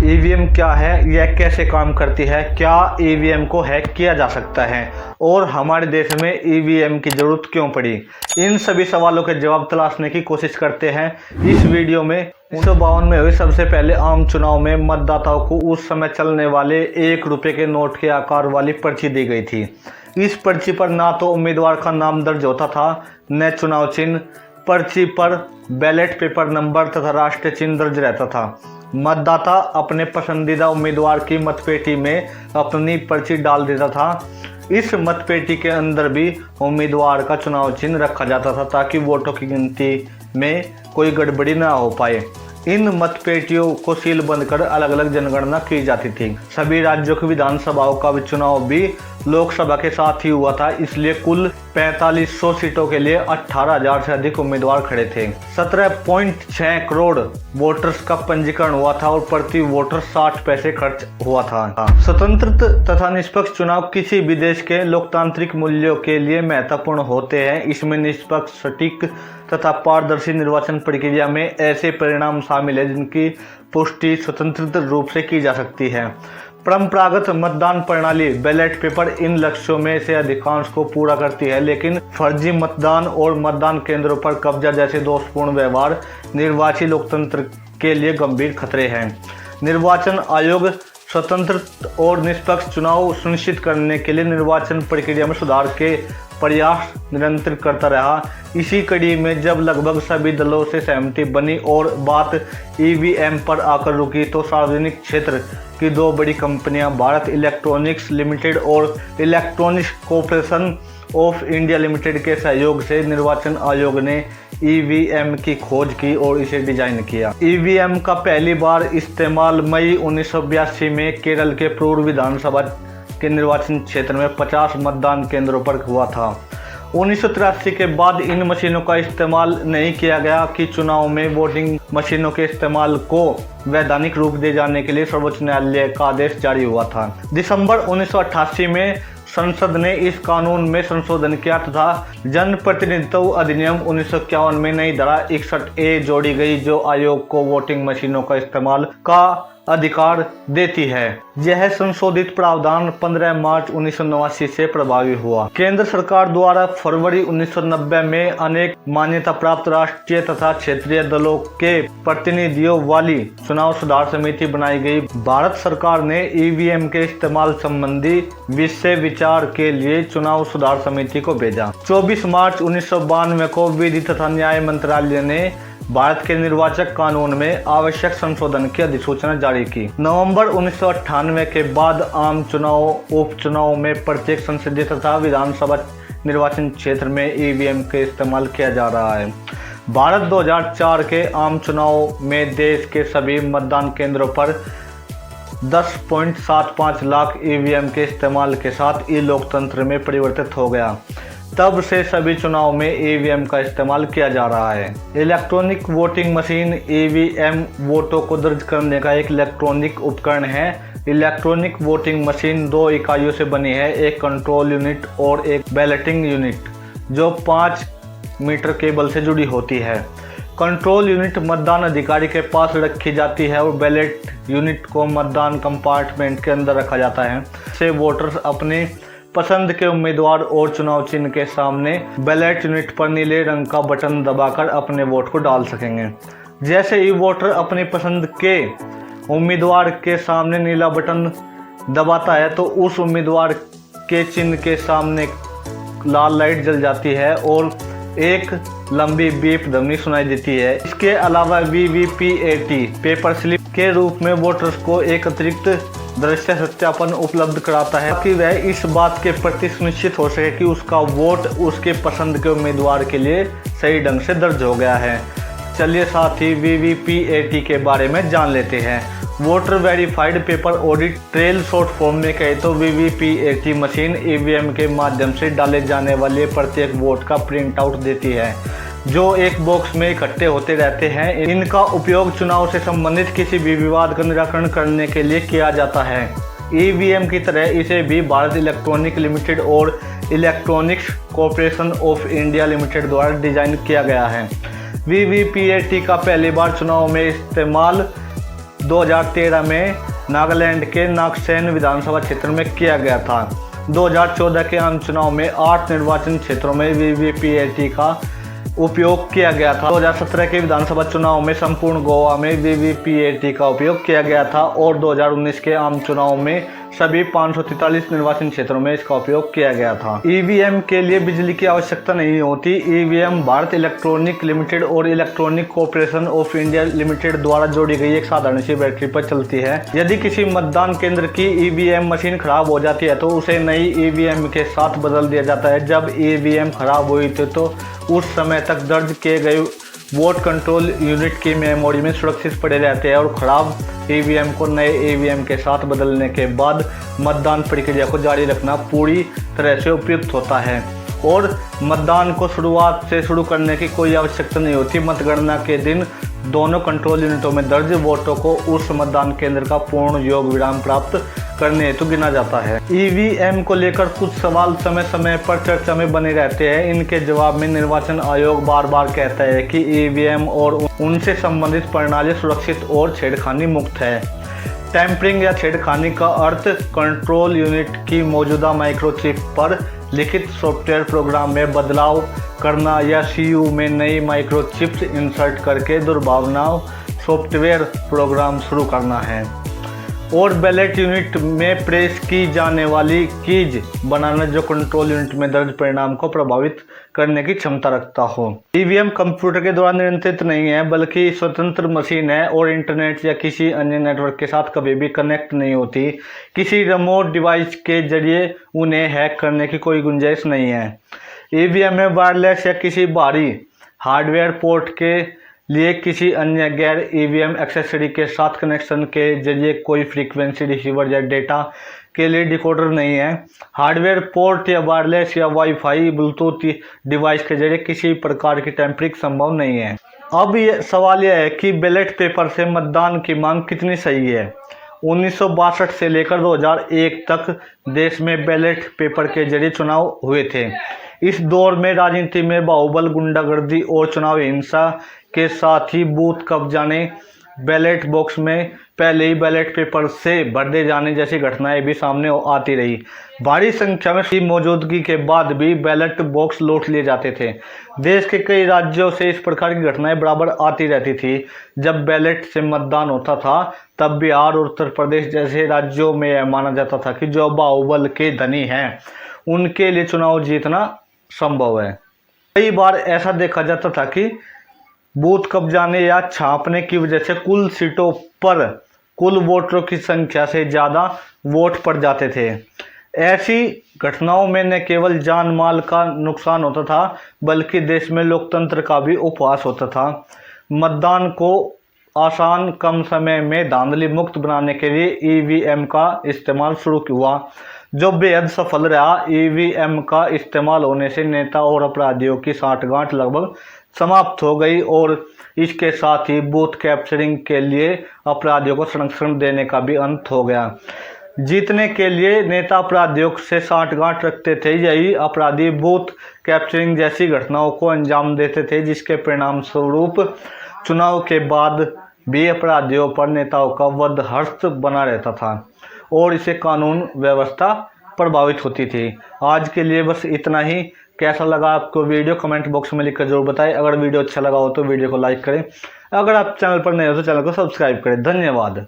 EVM क्या है, यह कैसे काम करती है, क्या ईवीएम को हैक किया जा सकता है और हमारे देश में ईवीएम की जरूरत क्यों पड़ी, इन सभी सवालों के जवाब तलाशने की कोशिश करते हैं इस वीडियो में। 1952 में हुए सबसे पहले आम चुनाव में मतदाताओं को उस समय चलने वाले 1 रुपये के नोट के आकार वाली पर्ची दी गई थी। इस पर्ची पर ना तो उम्मीदवार का नाम दर्ज होता था न चुनाव चिन्ह। पर्ची पर बैलेट पेपर नंबर तथा राष्ट्रीय चिन्ह दर्ज रहता था। मतदाता अपने पसंदीदा उम्मीदवार की मतपेटी में अपनी पर्ची डाल देता था। इस मतपेटी के अंदर भी उम्मीदवार का चुनाव चिन्ह रखा जाता था ताकि वोटों की गिनती में कोई गड़बड़ी ना हो पाए। इन मतपेटियों को सील बंद कर अलग अलग जनगणना की जाती थी। सभी राज्यों की विधानसभाओं का चुनाव भी लोकसभा के साथ ही हुआ था, इसलिए कुल 4500 सीटों के लिए 18,000 से अधिक उम्मीदवार खड़े थे। 17.6 करोड़ वोटर्स का पंजीकरण हुआ था और प्रति वोटर 60 पैसे खर्च हुआ था। स्वतंत्र तथा निष्पक्ष चुनाव किसी भी देश के लोकतांत्रिक मूल्यों के लिए महत्वपूर्ण होते हैं। इसमें निष्पक्ष, सटीक तथा पारदर्शी निर्वाचन प्रक्रिया में ऐसे परिणाम शामिल है जिनकी पुष्टि स्वतंत्र रूप से की जा सकती है। परंपरागत मतदान प्रणाली बैलेट पेपर इन लक्ष्यों में से अधिकांश को पूरा करती है, लेकिन फर्जी मतदान और मतदान केंद्रों पर कब्जा जैसे दोषपूर्ण व्यवहार निर्वाची लोकतंत्र के लिए गंभीर खतरे हैं। निर्वाचन आयोग स्वतंत्र और निष्पक्ष चुनाव सुनिश्चित करने के लिए निर्वाचन प्रक्रिया में सुधार के प्रयास निरंतर करता रहा। इसी कड़ी में जब लगभग सभी दलों से सहमति बनी और बात ईवीएम पर आकर रुकी तो सार्वजनिक क्षेत्र की 2 बड़ी कंपनियां भारत इलेक्ट्रॉनिक्स लिमिटेड और electronics corporation of India limited के सहयोग से निर्वाचन आयोग ने ईवीएम की खोज की और इसे डिजाइन किया। ईवीएम का पहली बार इस्तेमाल मई 1982 में केरल के पूर्व विधानसभा के निर्वाचन क्षेत्र में 50 मतदान केंद्रों पर हुआ था। 1983 के बाद इन मशीनों का इस्तेमाल नहीं किया गया कि चुनाव में वोटिंग मशीनों के इस्तेमाल को वैधानिक रूप दिए जाने के लिए सर्वोच्च न्यायालय का आदेश जारी हुआ था। दिसंबर 1988 में संसद ने इस कानून में संशोधन किया तथा जनप्रतिनिधित्व अधिनियम 1951 में नई धारा 61A जोड़ी गई जो आयोग को वोटिंग मशीनों का इस्तेमाल का अधिकार देती है। यह संशोधित प्रावधान 15 मार्च 1989 से प्रभावी हुआ। केंद्र सरकार द्वारा फरवरी 1990 में अनेक मान्यता प्राप्त राष्ट्रीय तथा क्षेत्रीय दलों के प्रतिनिधियों वाली चुनाव सुधार समिति बनाई गई। भारत सरकार ने ईवीएम के इस्तेमाल संबंधी विषय विचार के लिए चुनाव सुधार समिति को भेजा। 24 मार्च 1992 को विधि तथा न्याय मंत्रालय ने भारत के निर्वाचक कानून में आवश्यक संशोधन की अधिसूचना जारी की। नवंबर 1998 के बाद आम चुनाव, उपचुनाव में प्रत्येक संसदीय तथा विधानसभा निर्वाचन क्षेत्र में ईवीएम के इस्तेमाल किया जा रहा है। भारत 2004 के आम चुनाव में देश के सभी मतदान केंद्रों पर 10.75 लाख ईवीएम के इस्तेमाल के साथ ई लोकतंत्र में परिवर्तित हो गया। तब से सभी चुनाव में ईवीएम का इस्तेमाल किया जा रहा है। इलेक्ट्रॉनिक वोटिंग मशीन ईवीएम वोटों को दर्ज करने का एक इलेक्ट्रॉनिक उपकरण है। इलेक्ट्रॉनिक वोटिंग मशीन 2 इकाइयों से बनी है, एक कंट्रोल यूनिट और एक बैलेटिंग यूनिट जो 5 मीटर केबल से जुड़ी होती है। कंट्रोल यूनिट मतदान अधिकारी के पास रखी जाती है और बैलेट यूनिट को मतदान कंपार्टमेंट के अंदर रखा जाता है। से वोटर्स अपने पसंद के उम्मीदवार और चुनाव चिन्ह के सामने बैलेट यूनिट पर नीले रंग का बटन दबाकर अपने वोट को डाल सकेंगे। जैसे ही वोटर अपनी पसंद के उम्मीदवार के सामने नीला बटन दबाता है तो उस उम्मीदवार के चिन्ह के सामने लाल लाइट जल जाती है और एक लंबी बीप ध्वनि सुनाई देती है। इसके अलावा वीवीपीएटी पेपर स्लिप के रूप में वोटर्स को एक अतिरिक्त दृश्य सत्यापन उपलब्ध कराता है ताकि वह इस बात के प्रति सुनिश्चित हो सके कि उसका वोट उसके पसंद के उम्मीदवार के लिए सही ढंग से दर्ज हो गया है। चलिए साथ ही वीवीपीएटी के बारे में जान लेते हैं। Voter verified paper audit trail short form में कहे तो वीवीपीएटी मशीन ईवीएम के माध्यम से डाले जाने वाले प्रत्येक वोट का प्रिंट आउट देती है जो एक बॉक्स में इकट्ठे होते रहते हैं। इनका उपयोग चुनाव से संबंधित किसी भी विवाद का निराकरण करने के लिए किया जाता है। ईवीएम की तरह इसे भी भारत इलेक्ट्रॉनिक लिमिटेड और electronics corporation of India limited द्वारा डिजाइन किया गया है। वीवीपीएटी का पहली बार चुनाव में इस्तेमाल 2013 में नागालैंड के नागसेन विधानसभा क्षेत्र में किया गया था। 2014 के आम चुनाव में 8 निर्वाचन क्षेत्रों में वीवीपीएटी का उपयोग किया गया था। 2017 के विधानसभा चुनाव में संपूर्ण गोवा में वीवीपीएटी का उपयोग किया गया था और 2019 के आम चुनाव में सभी 543 निर्वाचन क्षेत्रों में इसका उपयोग किया गया था। ईवीएम के लिए बिजली की आवश्यकता नहीं होती। ईवीएम भारत इलेक्ट्रॉनिक लिमिटेड और electronic corporation of India limited द्वारा जोड़ी गई एक साधारण सी बैटरी पर चलती है। यदि किसी मतदान केंद्र की ईवीएम मशीन खराब हो जाती है तो उसे नई ईवीएम के साथ बदल दिया जाता है। जब ईवीएम खराब हुई थी तो उस समय तक दर्ज किए गए वोट कंट्रोल यूनिट की मेमोरी में सुरक्षित पड़े रहते हैं और खराब ईवीएम को नए ईवीएम के साथ बदलने के बाद मतदान प्रक्रिया को जारी रखना पूरी तरह से उपयुक्त होता है और मतदान को शुरुआत से शुरू करने की कोई आवश्यकता नहीं होती। मतगणना के दिन दोनों कंट्रोल यूनिटों में दर्ज वोटों को उस मतदान केंद्र का पूर्ण योग विराम प्राप्त करने हेतु गिना जाता है। ईवीएम को लेकर कुछ सवाल समय समय पर चर्चा में बने रहते हैं। इनके जवाब में निर्वाचन आयोग बार बार कहता है कि ईवीएम और उनसे संबंधित प्रणाली सुरक्षित और छेड़खानी मुक्त है। टैंपरिंग या छेड़खानी का अर्थ कंट्रोल यूनिट की मौजूदा माइक्रोचिप पर लिखित सॉफ्टवेयर प्रोग्राम में बदलाव करना या सीयू में नई माइक्रोचिप्स इंसर्ट करके दुर्भावनाओं सॉफ्टवेयर प्रोग्राम शुरू करना है और बैलेट यूनिट में प्रेस की जाने वाली कीज बनाना जो कंट्रोल यूनिट में दर्ज परिणाम को प्रभावित करने की क्षमता रखता हो। ईवीएम कंप्यूटर के द्वारा नियंत्रित नहीं है बल्कि स्वतंत्र मशीन है और इंटरनेट या किसी अन्य नेटवर्क के साथ कभी भी कनेक्ट नहीं होती। किसी रिमोट डिवाइस के जरिए उन्हें हैक करने की कोई गुंजाइश नहीं है। ईवीएम में वायरलेस या किसी बाहरी हार्डवेयर पोर्ट के लिए किसी अन्य गैर ईवीएम एक्सेसरी के साथ कनेक्शन के जरिए कोई फ्रीक्वेंसी रिसीवर या डेटा के लिए डिकोडर नहीं है। हार्डवेयर पोर्ट या वायरलेस या वाईफाई ब्लूटूथ डिवाइस के जरिए किसी प्रकार की टैंपरिंग संभव नहीं है। अब ये सवाल यह है कि बैलेट पेपर से मतदान की मांग कितनी सही है। 1962 से लेकर 2001 तक देश में बैलेट पेपर के जरिए चुनाव हुए थे। इस दौर में राजनीति में बाहुबल, गुंडागर्दी और चुनाव हिंसा के साथ ही बूथ कब्जाने, बैलेट बॉक्स में पहले ही बैलेट पेपर से भर दे जाने जैसी घटनाएं भी सामने आती रही। भारी संख्या में मौजूदगी के बाद भी बैलेट बॉक्स लूट लिए जाते थे। देश के कई राज्यों से इस प्रकार की घटनाएं बराबर आती रहती थी। जब बैलेट से मतदान होता था तब बिहार और उत्तर प्रदेश जैसे राज्यों में यह माना जाता था कि जो बाहुबल के धनी हैं उनके लिए चुनाव जीतना संभव है। कई बार ऐसा देखा जाता था कि बूथ कब्जाने या छापने की वजह से कुल सीटों पर कुल वोटरों की संख्या से ज़्यादा वोट पड़ जाते थे। ऐसी घटनाओं में न केवल जान माल का नुकसान होता था बल्कि देश में लोकतंत्र का भी उपहास होता था। मतदान को आसान, कम समय में धांधली मुक्त बनाने के लिए ईवीएम का इस्तेमाल शुरू हुआ जो बेहद सफल रहा। ईवीएम का इस्तेमाल होने से नेता और अपराधियों की साठगांठ लगभग समाप्त हो गई और इसके साथ ही बूथ कैप्चरिंग के लिए अपराधियों को संरक्षण देने का भी अंत हो गया। जीतने के लिए नेता अपराधियों से साठगांठ रखते थे। यही अपराधी बूथ कैप्चरिंग जैसी घटनाओं को अंजाम देते थे जिसके परिणाम स्वरूप चुनाव के बाद भी अपराधियों पर नेताओं का वध हस्त बना रहता था और इससे कानून व्यवस्था प्रभावित होती थी। आज के लिए बस इतना ही। कैसा लगा आपको वीडियो कमेंट बॉक्स में लिखकर जरूर बताएं। अगर वीडियो अच्छा लगा हो तो वीडियो को लाइक करें। अगर आप चैनल पर नए हो तो चैनल को सब्सक्राइब करें। धन्यवाद।